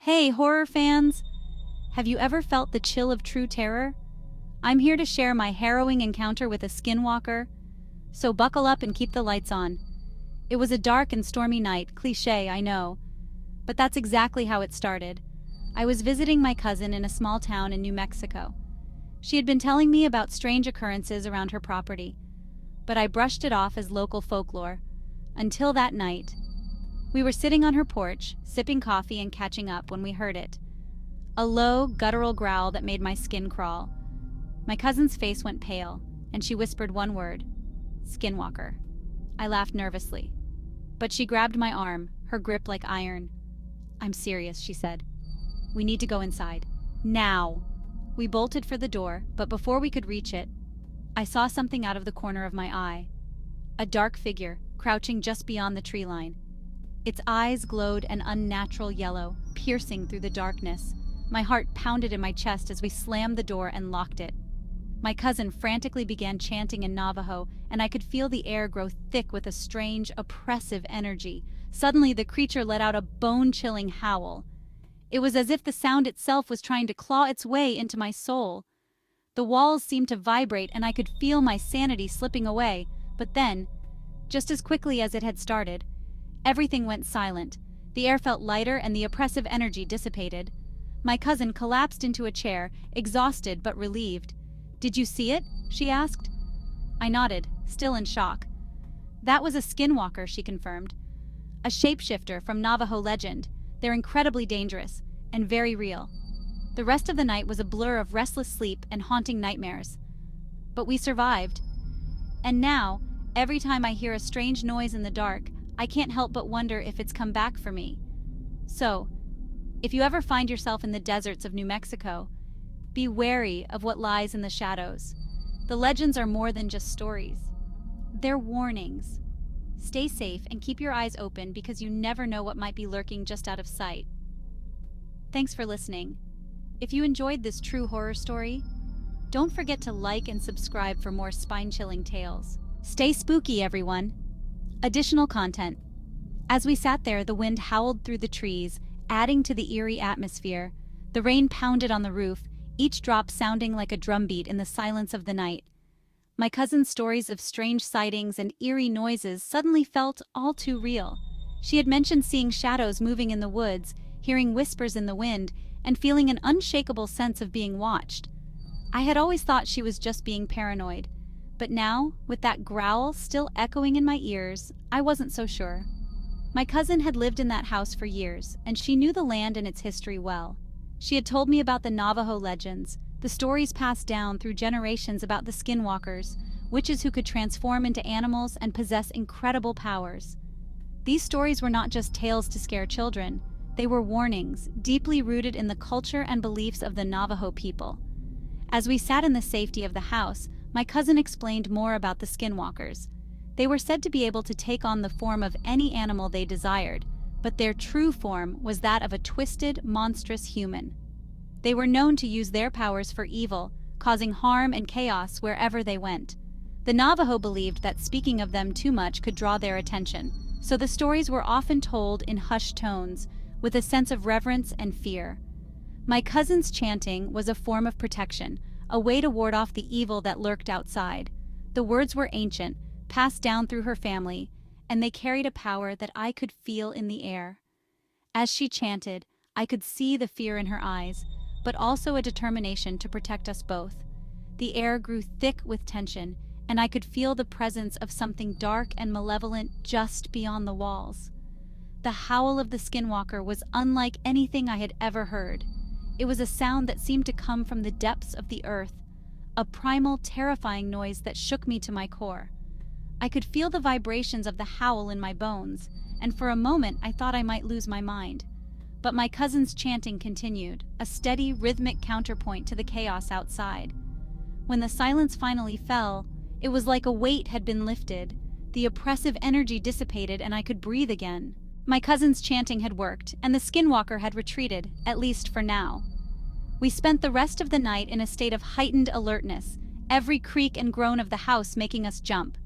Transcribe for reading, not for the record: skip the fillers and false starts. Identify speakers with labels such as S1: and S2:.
S1: Hey, horror fans! Have you ever felt the chill of true terror? I'm here to share my harrowing encounter with a skinwalker, so buckle up and keep the lights on. It was a dark and stormy night, cliché, I know, but that's exactly how it started. I was visiting my cousin in a small town in New Mexico. She had been telling me about strange occurrences around her property, but I brushed it off as local folklore. Until that night. We were sitting on her porch, sipping coffee and catching up when we heard it. A low, guttural growl that made my skin crawl. My cousin's face went pale, and she whispered one word: Skinwalker. I laughed nervously, but she grabbed my arm, her grip like iron. "I'm serious," she said. "We need to go inside. Now!" We bolted for the door, but before we could reach it, I saw something out of the corner of my eye. A dark figure, crouching just beyond the tree line. Its eyes glowed an unnatural yellow, piercing through the darkness. My heart pounded in my chest as we slammed the door and locked it. My cousin frantically began chanting in Navajo, and I could feel the air grow thick with a strange, oppressive energy. Suddenly, the creature let out a bone-chilling howl. It was as if the sound itself was trying to claw its way into my soul. The walls seemed to vibrate, and I could feel my sanity slipping away, but then, just as quickly as it had started, everything went silent. The air felt lighter and the oppressive energy dissipated. My cousin collapsed into a chair, exhausted but relieved. "Did you see it?" she asked. I nodded, still in shock. "That was a skinwalker," she confirmed. "A shapeshifter from Navajo legend. They're incredibly dangerous and very real." The rest of the night was a blur of restless sleep and haunting nightmares. But we survived. And now, every time I hear a strange noise in the dark, I can't help but wonder if it's come back for me. So, if you ever find yourself in the deserts of New Mexico, be wary of what lies in the shadows. The legends are more than just stories. They're warnings. Stay safe and keep your eyes open because you never know what might be lurking just out of sight. Thanks for listening. If you enjoyed this true horror story, don't forget to like and subscribe for more spine-chilling tales. Stay spooky, everyone. Additional content. As we sat there, the wind howled through the trees, adding to the eerie atmosphere. The rain pounded on the roof, each drop sounding like a drumbeat in the silence of the night. My cousin's stories of strange sightings and eerie noises suddenly felt all too real. She had mentioned seeing shadows moving in the woods, hearing whispers in the wind, and feeling an unshakable sense of being watched. I had always thought she was just being paranoid, but now, with that growl still echoing in my ears, I wasn't so sure. My cousin had lived in that house for years, and she knew the land and its history well. She had told me about the Navajo legends, the stories passed down through generations about the skinwalkers, witches who could transform into animals and possess incredible powers. These stories were not just tales to scare children. They were warnings, deeply rooted in the culture and beliefs of the Navajo people. As we sat in the safety of the house, my cousin explained more about the skinwalkers. They were said to be able to take on the form of any animal they desired, but their true form was that of a twisted, monstrous human. They were known to use their powers for evil, causing harm and chaos wherever they went. The Navajo believed that speaking of them too much could draw their attention, so the stories were often told in hushed tones, with a sense of reverence and fear. My cousin's chanting was a form of protection, a way to ward off the evil that lurked outside. The words were ancient, passed down through her family, and they carried a power that I could feel in the air. As she chanted, I could see the fear in her eyes, but also a determination to protect us both. The air grew thick with tension, and I could feel the presence of something dark and malevolent just beyond the walls. The howl of the skinwalker was unlike anything I had ever heard. It was a sound that seemed to come from the depths of the earth, a primal, terrifying noise that shook me to my core. I could feel the vibrations of the howl in my bones, and for a moment I thought I might lose my mind. But my cousin's chanting continued, a steady, rhythmic counterpoint to the chaos outside. When the silence finally fell, it was like a weight had been lifted. The oppressive energy dissipated and I could breathe again. My cousin's chanting had worked, and the skinwalker had retreated, at least for now. We spent the rest of the night in a state of heightened alertness, every creak and groan of the house making us jump.